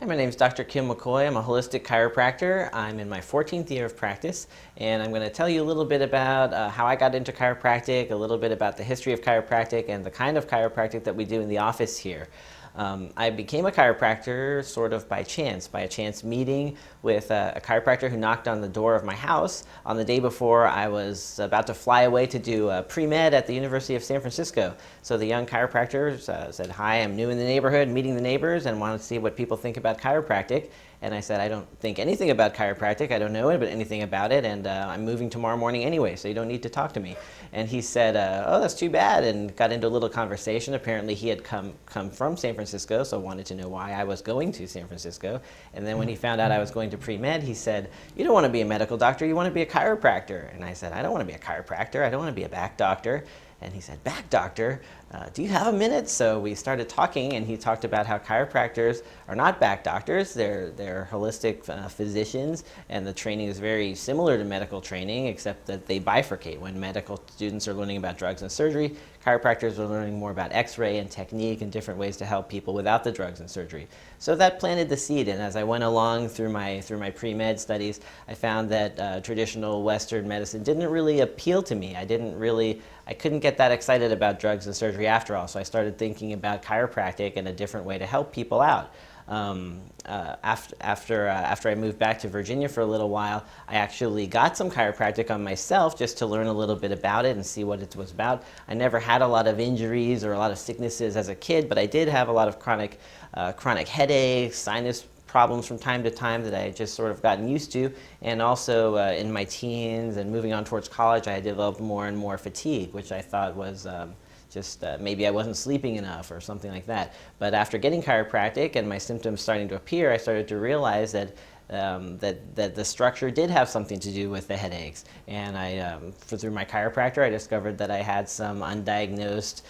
Hi, my name is Dr. Kim McCoy. I'm a holistic chiropractor. I'm in my 14th year of practice, and I'm going to tell you a little bit about how I got into chiropractic, a little bit about the history of chiropractic, and the kind of chiropractic that we do in the office here. I became a chiropractor sort of by a chance meeting with a chiropractor who knocked on the door of my house on the day before I was about to fly away to do pre-med at the University of San Francisco. So the young chiropractor said, "Hi, I'm new in the neighborhood, meeting the neighbors, and want to see what people think about chiropractic." And I said, "I don't think anything about chiropractic. I don't know anything about it, and I'm moving tomorrow morning anyway, so you don't need to talk to me." And he said, "Oh, that's too bad," and got into a little conversation. Apparently, he had come from San Francisco, so wanted to know why I was going to San Francisco. And then when he found out I was going to pre-med, he said, "You don't want to be a medical doctor. You want to be a chiropractor." And I said, "I don't want to be a chiropractor. I don't want to be a back doctor." And he said, "Back doctor? Do you have a minute?" So we started talking, and he talked about how chiropractors are not back doctors. They're holistic physicians, and the training is very similar to medical training, except that they bifurcate. When medical students are learning about drugs and surgery, chiropractors are learning more about x-ray and technique and different ways to help people without the drugs and surgery. So that planted the seed, and as I went along through my pre-med studies, I found that traditional Western medicine didn't really appeal to me. I couldn't get that excited about drugs and surgery after all, so I started thinking about chiropractic and a different way to help people out. After I moved back to Virginia for a little while, I actually got some chiropractic on myself just to learn a little bit about it and see what it was about. I never had a lot of injuries or a lot of sicknesses as a kid, but I did have a lot of chronic headaches, sinus problems from time to time that I had just sort of gotten used to. And also in my teens and moving on towards college, I developed more and more fatigue, which I thought was maybe I wasn't sleeping enough or something like that. But after getting chiropractic and my symptoms starting to appear, I started to realize that that the structure did have something to do with the headaches. And through my chiropractor, I discovered that I had some undiagnosed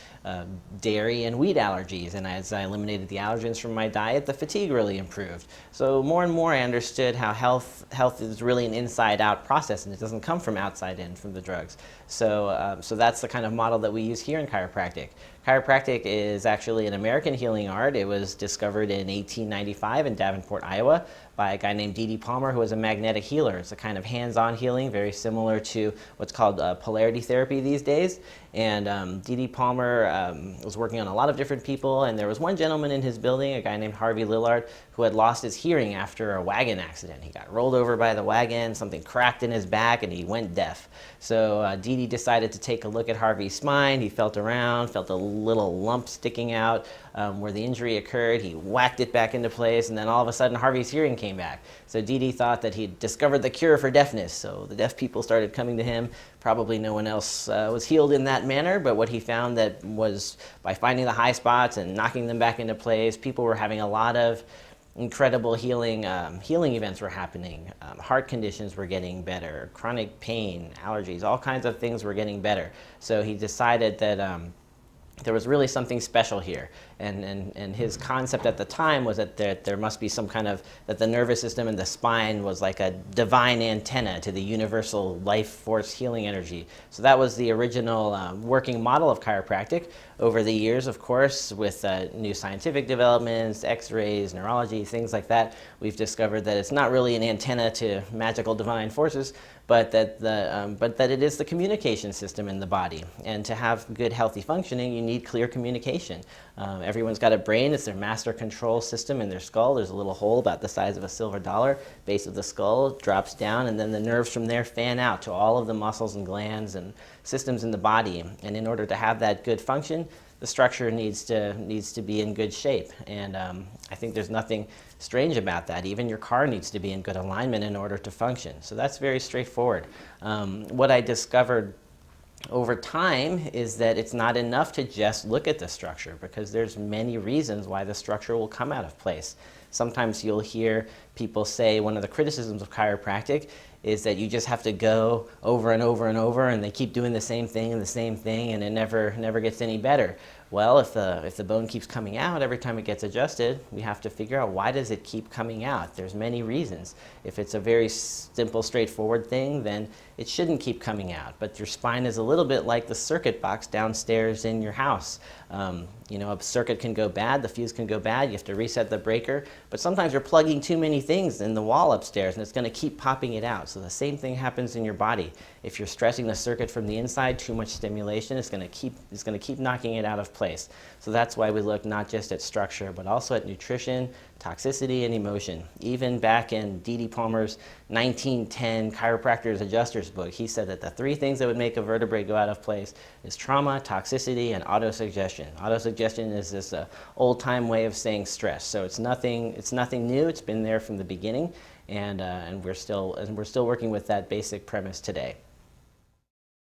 dairy and wheat allergies. And as I eliminated the allergens from my diet, the fatigue really improved. So more and more I understood how health is really an inside-out process, and it doesn't come from outside in from the drugs. So that's the kind of model that we use here in chiropractic. Chiropractic is actually an American healing art. It was discovered in 1895 in Davenport, Iowa, by a guy named D.D. Palmer, who was a magnetic healer. It's a kind of hands-on healing, very similar to what's called polarity therapy these days. And D.D. Palmer was working on a lot of different people, and there was one gentleman in his building, a guy named Harvey Lillard, who had lost his hearing after a wagon accident. He got rolled over by the wagon, something cracked in his back, and he went deaf. So D.D. decided to take a look at Harvey's spine. He felt around, felt a little lump sticking out where the injury occurred. He whacked it back into place, and then all of a sudden Harvey's hearing came back. So D.D. thought that he'd discovered the cure for deafness. So the deaf people started coming to him. Probably no one else was healed in that manner, but what he found that was by finding the high spots and knocking them back into place, people were having a lot of incredible healing events were happening. Heart conditions were getting better, chronic pain, allergies, all kinds of things were getting better. So he decided that there was really something special here. And his concept at the time was that there must be some kind of, that the nervous system and the spine was like a divine antenna to the universal life force healing energy. So that was the original working model of chiropractic. Over the years, of course, with new scientific developments, x-rays, neurology, things like that, we've discovered that it's not really an antenna to magical divine forces, but that it is the communication system in the body. And to have good, healthy functioning, you need clear communication. Everyone's got a brain. It's their master control system in their skull. There's a little hole about the size of a silver dollar. Base of the skull drops down, and then the nerves from there fan out to all of the muscles and glands and systems in the body. And in order to have that good function, the structure needs to be in good shape. And I think there's nothing strange about that. Even your car needs to be in good alignment in order to function. So that's very straightforward. What I discovered over time is that it's not enough to just look at the structure, because there's many reasons why the structure will come out of place. Sometimes you'll hear people say one of the criticisms of chiropractic is that you just have to go over and over and over, and they keep doing the same thing and it never gets any better. Well, if the bone keeps coming out every time it gets adjusted, we have to figure out why does it keep coming out. There's many reasons. If it's a very simple, straightforward thing, then it shouldn't keep coming out. But your spine is a little bit like the circuit box downstairs in your house. A circuit can go bad, the fuse can go bad, you have to reset the breaker, but sometimes you're plugging too many things in the wall upstairs and it's going to keep popping it out. So the same thing happens in your body. If you're stressing the circuit from the inside, too much stimulation is going to keep knocking it out of place. So that's why we look not just at structure, but also at nutrition, toxicity, and emotion. Even back in D.D. Palmer's 1910 Chiropractor's Adjusters book, he said that the three things that would make a vertebrae go out of place is trauma, toxicity, and autosuggestion. Autosuggestion is this old-time way of saying stress. So it's nothing new. It's been there from the beginning, and we're still working with that basic premise today.